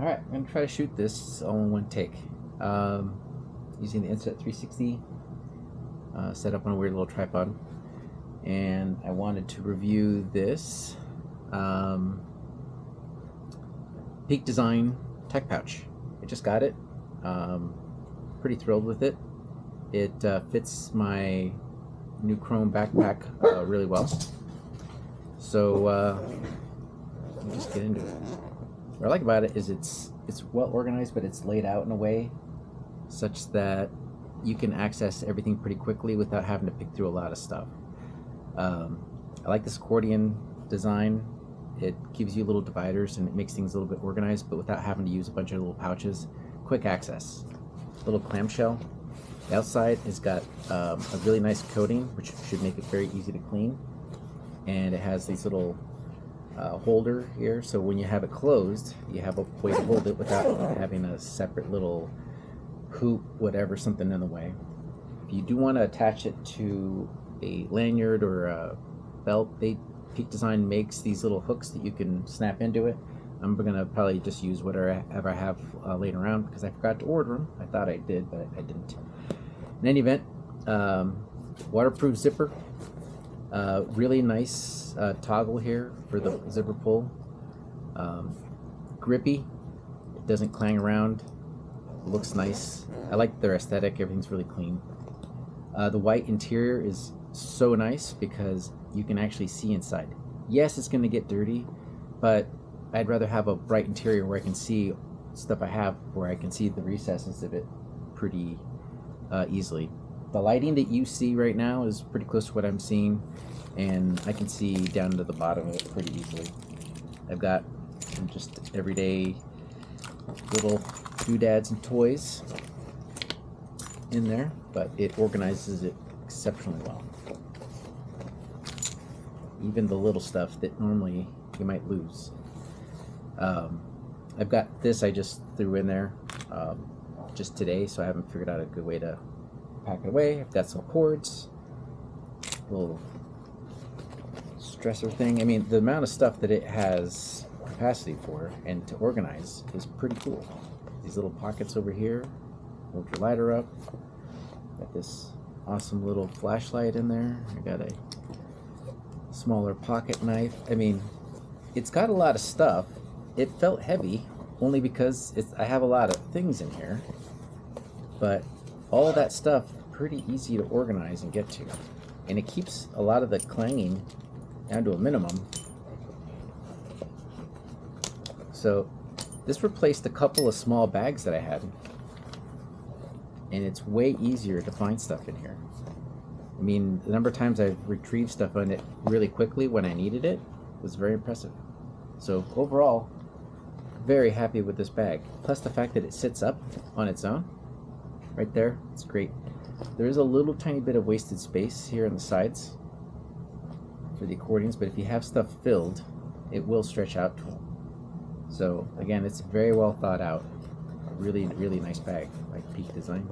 Alright, I'm going to try to shoot this all in one take. Using the Insta360 set up on a weird little tripod. And I wanted to review this Peak Design tech pouch. I just got it. Pretty thrilled with it. It fits my new Chrome backpack really well. So let me just get into it. What I like about it is it's well organized, but it's laid out in a way such that you can access everything pretty quickly without having to pick through a lot of stuff. I like this accordion design. It gives you little dividers and it makes things a little bit organized, but without having to use a bunch of little pouches. Quick access. Little clamshell. The outside has got a really nice coating, which should make it very easy to clean. And it has these little holder here, so when you have it closed, you have a way to hold it without having a separate little hoop, whatever, something in the way. If you do want to attach it to a lanyard or a belt, Peak Design makes these little hooks that you can snap into it. I'm gonna probably just use whatever I have laying around because I forgot to order them. I thought I did, but I didn't. In any event, waterproof zipper. Really nice toggle here for the zipper pull. Grippy. It doesn't clang around. It looks nice. I like their aesthetic. Everything's really clean. The white interior is so nice because you can actually see inside. Yes, it's going to get dirty, but I'd rather have a bright interior where I can see stuff I have, where I can see the recesses of it pretty easily. The lighting that you see right now is pretty close to what I'm seeing, and I can see down to the bottom of it pretty easily. I've got just everyday little doodads and toys in there, but it organizes it exceptionally well. Even the little stuff that normally you might lose. I've got this I just threw in there just today, so I haven't figured out a good way to pack it away. I've got some cords, little stressor thing. I mean, the amount of stuff that it has capacity for and to organize is pretty cool. These little pockets over here, hold your lighter up. Got this awesome little flashlight in there. I got a smaller pocket knife. I mean, it's got a lot of stuff. It felt heavy only because I have a lot of things in here, but all that stuff pretty easy to organize and get to, and it keeps a lot of the clanging down to a minimum. So this replaced a couple of small bags that I had, and it's way easier to find stuff in here. I mean, the number of times I've retrieved stuff on it really quickly when I needed it was very impressive. So overall, very happy with this bag. Plus the fact that it sits up on its own, right there, it's great. There is a little tiny bit of wasted space here on the sides for the accordions, but if you have stuff filled, it will stretch out to them. So again, it's very well thought out. Really, really nice bag by Peak Design.